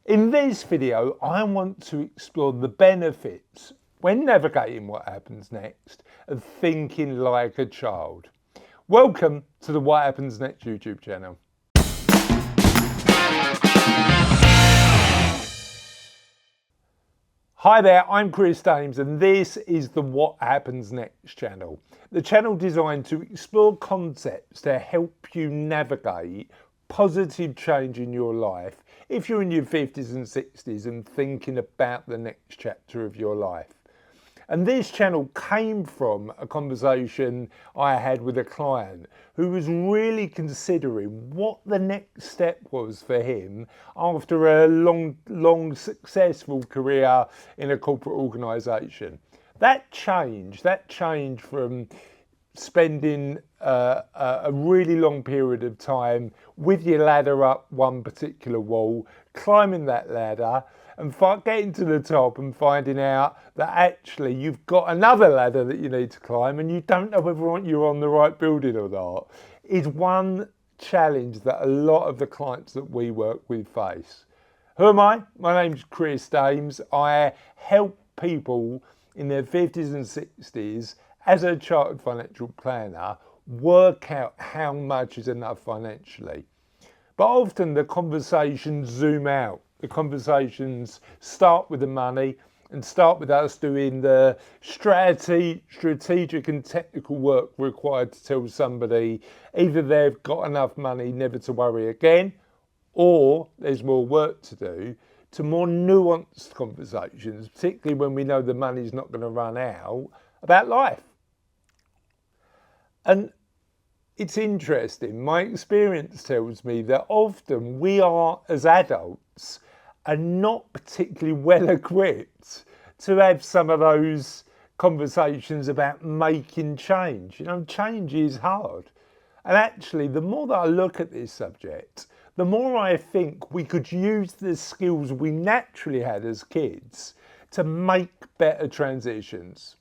In this video, I want to explore the benefits when navigating what happens next of thinking like a child. Welcome to the What Happens Next YouTube channel. Hi there, I'm Daems and this is the What Happens Next channel. The channel designed to explore concepts to help you navigate positive change in your life if you're in your 50s and 60s and thinking about the next chapter of your life. And this channel came from a conversation I had with a client who was really considering what the next step was for him after a long successful career in a corporate organisation. That change from spending a really long period of time with your ladder up one particular wall, climbing that ladder and getting to the top and finding out that actually you've got another ladder that you need to climb and you don't know whether you're on the right building or not, is one challenge that a lot of the clients that we work with face. Who am I? My name's Daems. I help people in their 50s and 60s as a chartered financial planner work out how much is enough financially. But often the conversations zoom out. The conversations start with the money and start with us doing the strategic and technical work required to tell somebody either they've got enough money never to worry again, or there's more work to do, to more nuanced conversations, particularly when we know the money's not going to run out, about life. And it's interesting, my experience tells me that often we are, as adults, are not particularly well equipped to have some of those conversations about making change. You know, change is hard. And actually, the more that I look at this subject, the more I think we could use the skills we naturally had as kids to make better transitions.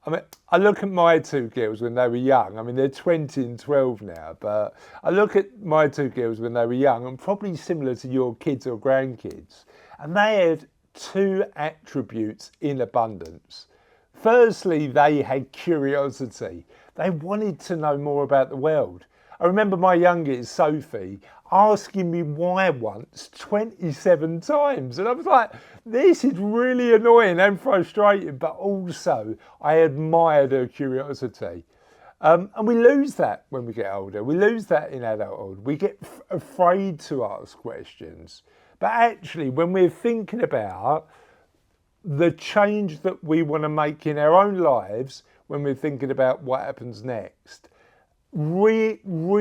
I mean, I look at my two girls when they were young. I mean, they're 20 and 12 now, but I look at my two girls when they were young and probably similar to your kids or grandkids. And they had two attributes in abundance. Firstly, they had curiosity. They wanted to know more about the world. I remember my youngest, Sophie, asking me why once 27 times. And I was like, this is really annoying and frustrating, but also I admired her curiosity. And we lose that when we get older. We lose that in adulthood. We get afraid to ask questions. But actually, when we're thinking about the change that we want to make in our own lives, when we're thinking about what happens next, refocusing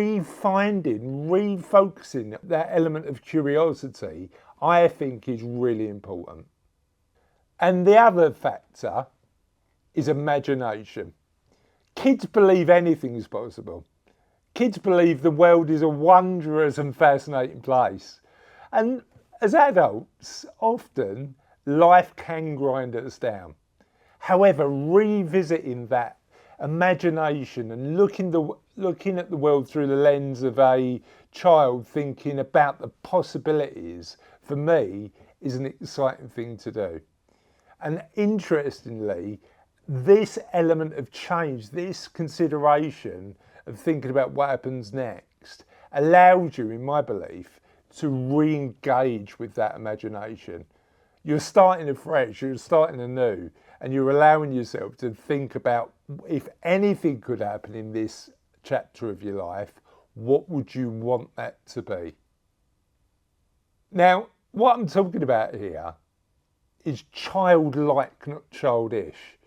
that element of curiosity, I think is really important. And the other factor is imagination. Kids believe anything is possible. Kids believe the world is a wondrous and fascinating place. And as adults, often life can grind us down. However, revisiting that imagination and looking at the world through the lens of a child thinking about the possibilities, for me, is an exciting thing to do. And interestingly, this element of change, this consideration of thinking about what happens next, allows you, in my belief, to re-engage with that imagination. You're starting afresh, you're starting anew, and you're allowing yourself to think about if anything could happen in this chapter of your life, what would you want that to be? Now, what I'm talking about here is childlike, not childish.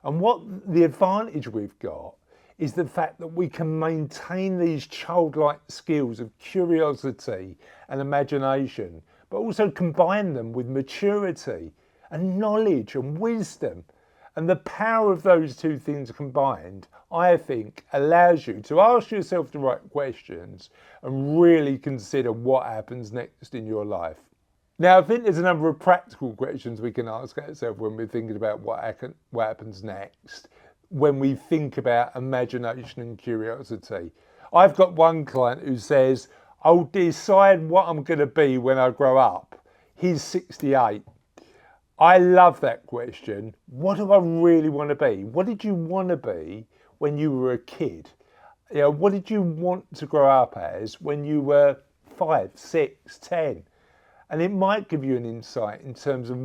And what the advantage we've got is the fact that we can maintain these childlike skills of curiosity and imagination, but also combine them with maturity and knowledge and wisdom. And the power of those two things combined, I think, allows you to ask yourself the right questions and really consider what happens next in your life. Now, I think there's a number of practical questions we can ask ourselves when we're thinking about what happens next, when we think about imagination and curiosity. I've got one client who says, I'll decide what I'm going to be when I grow up. He's 68. I love that question. What do I really want to be? What did you want to be when you were a kid? You know, what did you want to grow up as when you were 5, 6, 10? And it might give you an insight in terms of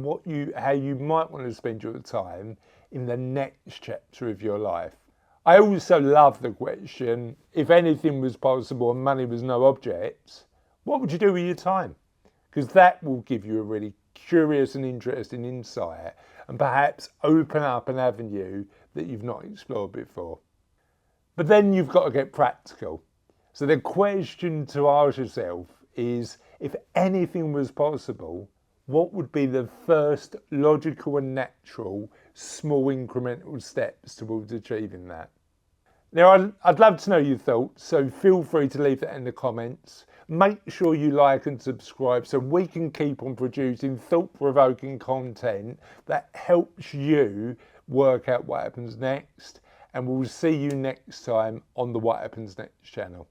how you might want to spend your time in the next chapter of your life. I also love the question, if anything was possible and money was no object, what would you do with your time? Because that will give you a really curious and interesting insight and perhaps open up an avenue that you've not explored before. But then you've got to get practical. So the question to ask yourself is, if anything was possible, what would be the first logical and natural small incremental steps towards achieving that? Now, I'd love to know your thoughts, so feel free to leave that in the comments. Make sure you like and subscribe so we can keep on producing thought-provoking content that helps you work out what happens next. And we'll see you next time on the What Happens Next channel.